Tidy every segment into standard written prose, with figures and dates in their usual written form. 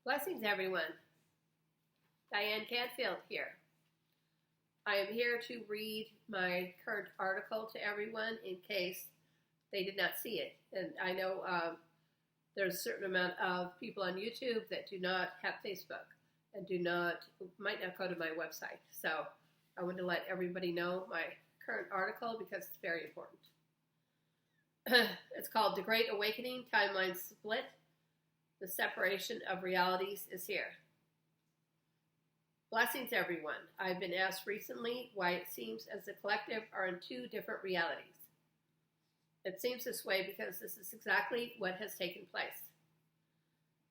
Blessings, everyone. Diane Canfield here. I am here to read my current article to everyone in case they did not see it. And I know there's a certain amount of people on YouTube that do not have Facebook and might not go to my website. So I want to let everybody know my current article because it's very important. It's called The Great Awakening, Timeline Split. The separation of realities is here. Blessings, everyone. I've been asked recently why it seems as the collective are in two different realities. It seems this way because this is exactly what has taken place.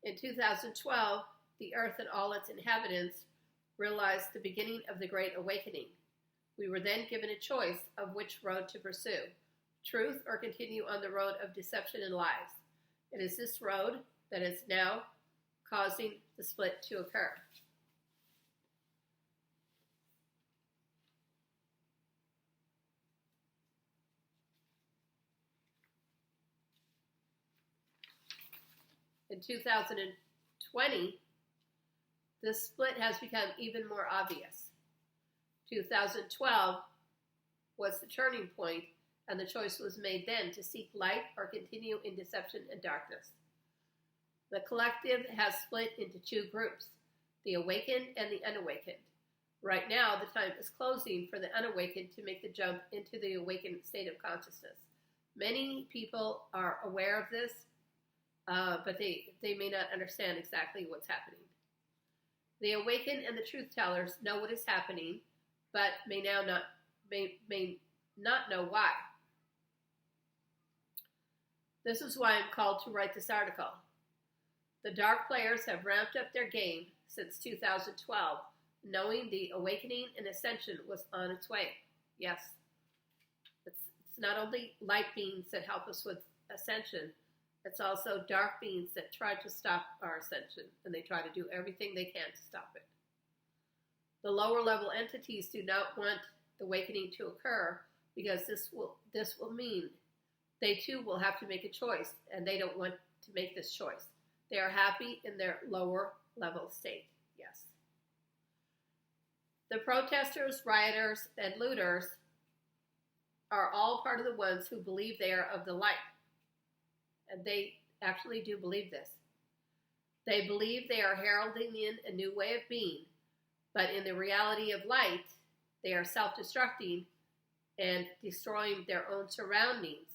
In 2012, the earth and all its inhabitants realized the beginning of the Great Awakening. We were then given a choice of which road to pursue, truth or continue on the road of deception and lies. It is this road that is now causing the split to occur. In 2020, this split has become even more obvious. 2012 was the turning point, and the choice was made then to seek light or continue in deception and darkness. The collective has split into two groups, the awakened and the unawakened. Right now, the time is closing for the unawakened to make the jump into the awakened state of consciousness. Many people are aware of this, but they may not understand exactly what's happening. The awakened and the truth tellers know what is happening, but may not know why. This is why I'm called to write this article. The dark players have ramped up their game since 2012, knowing the awakening and ascension was on its way. Yes, it's not only light beings that help us with ascension, it's also dark beings that try to stop our ascension, and they try to do everything they can to stop it. The lower level entities do not want the awakening to occur because this will mean they too will have to make a choice, and they don't want to make this choice. They are happy in their lower level state. Yes. The protesters, rioters, and looters are all part of the ones who believe they are of the light. And they actually do believe this. They believe they are heralding in a new way of being, but in the reality of light, they are self-destructing and destroying their own surroundings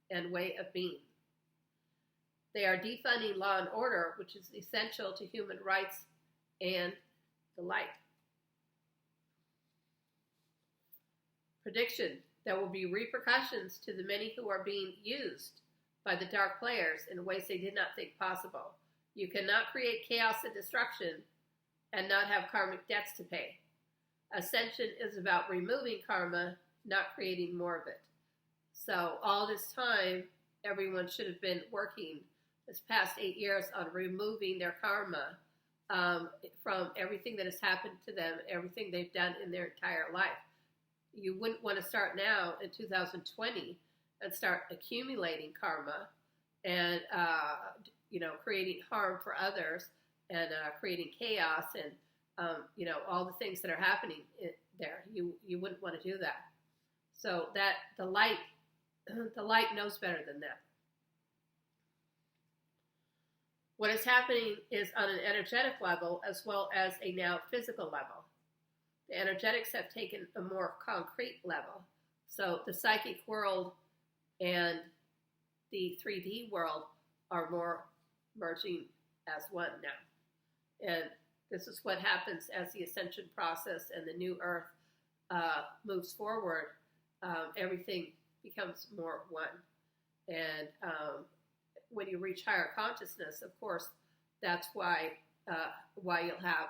and way of being. They are defunding law and order, which is essential to human rights and the light. Prediction: there will be repercussions to the many who are being used by the dark players in ways they did not think possible. You cannot create chaos and destruction and not have karmic debts to pay. Ascension is about removing karma, not creating more of it. So all this time, everyone should have been working this past 8 years on removing their karma from everything that has happened to them, everything they've done in their entire life. You wouldn't want to start now in 2020 and start accumulating karma and creating harm for others and creating chaos and all the things that are happening there. You wouldn't want to do that. So that the light knows better than that. What is happening is on an energetic level as well as a now physical level. The energetics have taken a more concrete level. So the psychic world and the 3D world are more merging as one now. And this is what happens as the ascension process and the new earth moves forward. Everything becomes more one. And when you reach higher consciousness, of course, that's why you'll have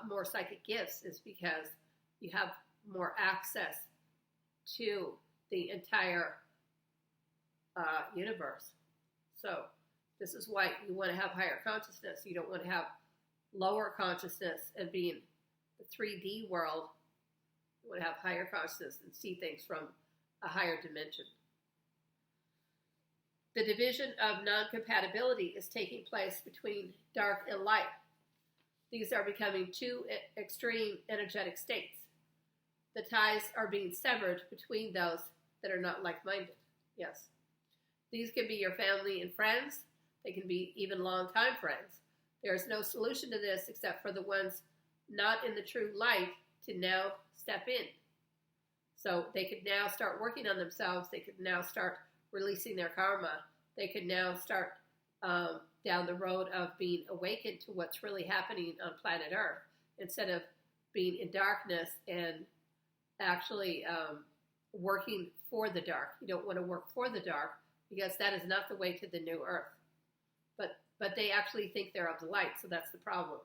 more psychic gifts, is because you have more access to the entire universe. So this is why you want to have higher consciousness. You don't want to have lower consciousness and be in the 3D world. You want to have higher consciousness and see things from a higher dimension. The division of non-compatibility is taking place between dark and light. These are becoming two extreme energetic states. The ties are being severed between those that are not like-minded. Yes. These can be your family and friends. They can be even long-time friends. There is no solution to this except for the ones not in the true light to now step in. So they could now start working on themselves. They could now start releasing their karma. They could now start down the road of being awakened to what's really happening on planet Earth, instead of being in darkness and actually working for the dark. You don't want to work for the dark, because that is not the way to the new Earth. But they actually think they're of the light, so that's the problem.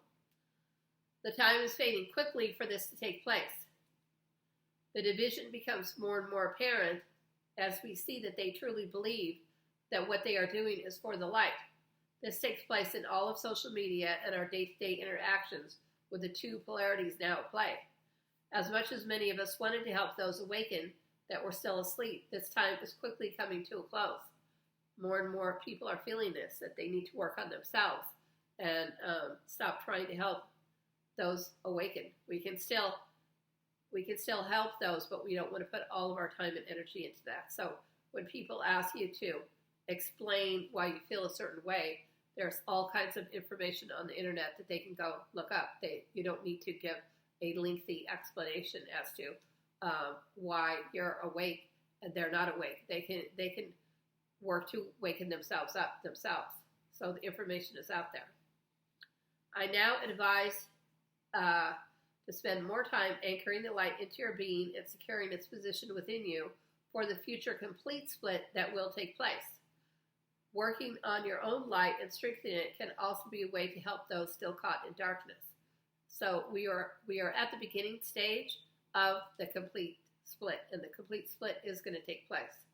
The time is fading quickly for this to take place. The division becomes more and more apparent as we see that they truly believe that what they are doing is for the light. This takes place in all of social media and our day-to-day interactions with the two polarities now at play. As much as many of us wanted to help those awaken that were still asleep, this time is quickly coming to a close. More and more people are feeling this, that they need to work on themselves and stop trying to help those awaken. We can still help those, but we don't want to put all of our time and energy into that. So when people ask you to explain why you feel a certain way, there's all kinds of information on the internet that they can go look up. You don't need to give a lengthy explanation as to why you're awake and they're not awake. They can work to waken themselves up themselves. So the information is out there. I now advise to spend more time anchoring the light into your being and securing its position within you for the future complete split that will take place. Working on your own light and strengthening it can also be a way to help those still caught in darkness. So we are at the beginning stage of the complete split, and the complete split is going to take place.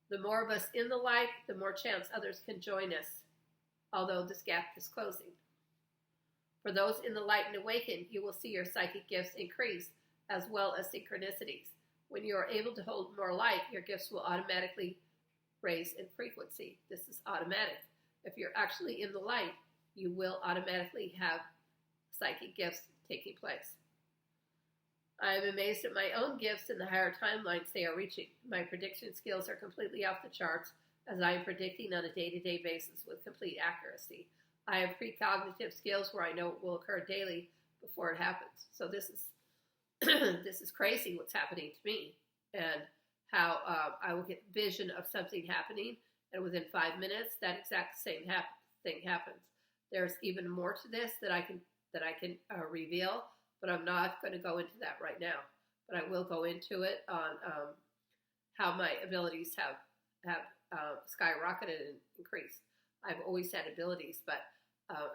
The more of us in the light, the more chance others can join us, although this gap is closing. For those in the light and awakened, you will see your psychic gifts increase, as well as synchronicities. When you are able to hold more light, your gifts will automatically raise in frequency. This is automatic. If you're actually in the light, you will automatically have psychic gifts taking place. I am amazed at my own gifts and the higher timelines they are reaching. My prediction skills are completely off the charts, as I am predicting on a day-to-day basis with complete accuracy. I have precognitive skills where I know it will occur daily before it happens. So this is this is crazy what's happening to me, and how I will get vision of something happening, and within 5 minutes, that exact same thing happens. There's even more to this that I can reveal, but I'm not going to go into that right now. But I will go into it on how my abilities have skyrocketed and increased. I've always had abilities, but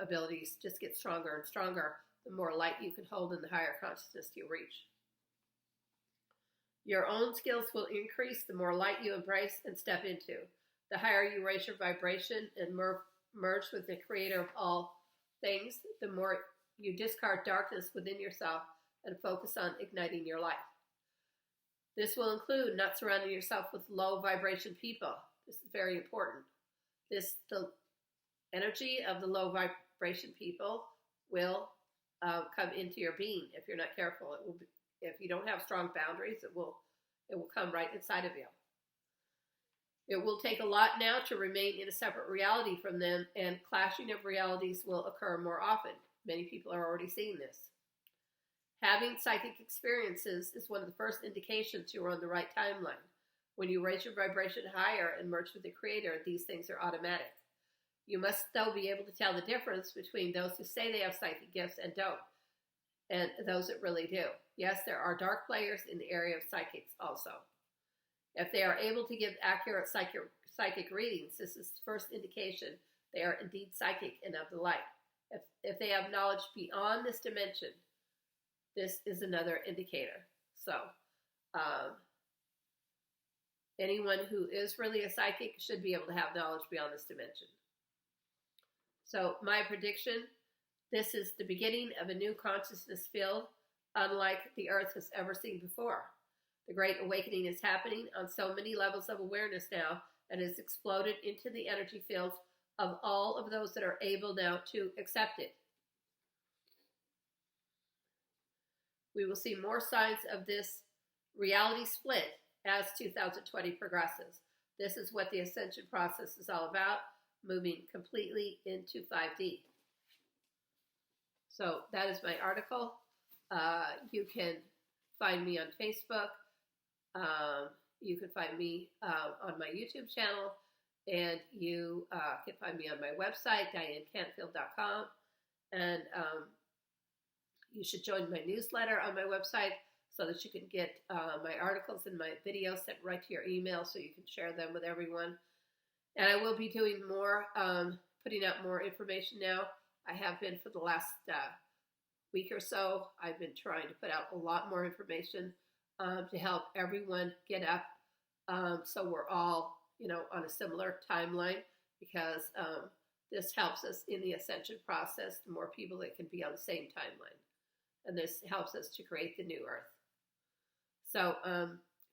abilities just get stronger and stronger the more light you can hold and the higher consciousness you reach. Your own skills will increase the more light you embrace and step into. The higher you raise your vibration and merge with the creator of all things, the more you discard darkness within yourself and focus on igniting your light. This will include not surrounding yourself with low vibration people. This is very important. The energy of the low vibration people will come into your being if you're not careful. It will be, if you don't have strong boundaries, it will come right inside of you. It will take a lot now to remain in a separate reality from them, and clashing of realities will occur more often. Many people are already seeing this. Having psychic experiences is one of the first indications you're on the right timeline. When you raise your vibration higher and merge with the Creator, these things are automatic. You must, though, be able to tell the difference between those who say they have psychic gifts and don't, and those that really do. Yes, there are dark players in the area of psychics also. If they are able to give accurate psychic readings, this is the first indication they are indeed psychic and of the light. If they have knowledge beyond this dimension, this is another indicator. So, anyone who is really a psychic should be able to have knowledge beyond this dimension. So, my prediction, this is the beginning of a new consciousness field, unlike the Earth has ever seen before. The Great Awakening is happening on so many levels of awareness now, and has exploded into the energy fields of all of those that are able now to accept it. We will see more signs of this reality split as 2020 progresses. This is what the ascension process is all about, moving completely into 5D. So that is my article. You can find me on Facebook. You can find me on my YouTube channel, and you can find me on my website, dianecantfield.com. And you should join my newsletter on my website so that you can get my articles and my videos sent right to your email so you can share them with everyone. And I will be doing more, putting out more information now. I have been for the last week or so. I've been trying to put out a lot more information to help everyone get up, so we're all, on a similar timeline, because this helps us in the ascension process. The more people that can be on the same timeline, and this helps us to create the new Earth. So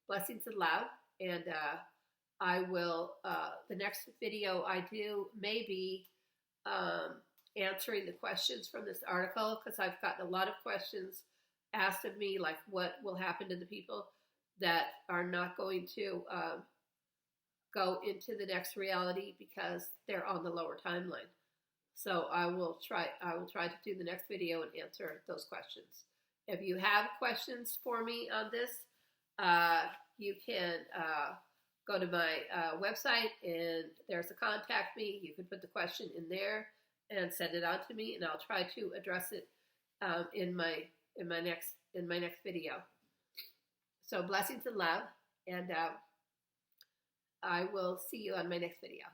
blessings and love, and I will. The next video I do may be answering the questions from this article, because I've gotten a lot of questions asked of me, like what will happen to the people that are not going to go into the next reality because they're on the lower timeline. So I will try to do the next video and answer those questions. If you have questions for me on this, you can go to my website, and there's a contact me. You can put the question in there and send it on to me, and I'll try to address it in my next video. So blessings and love, and I will see you on my next video.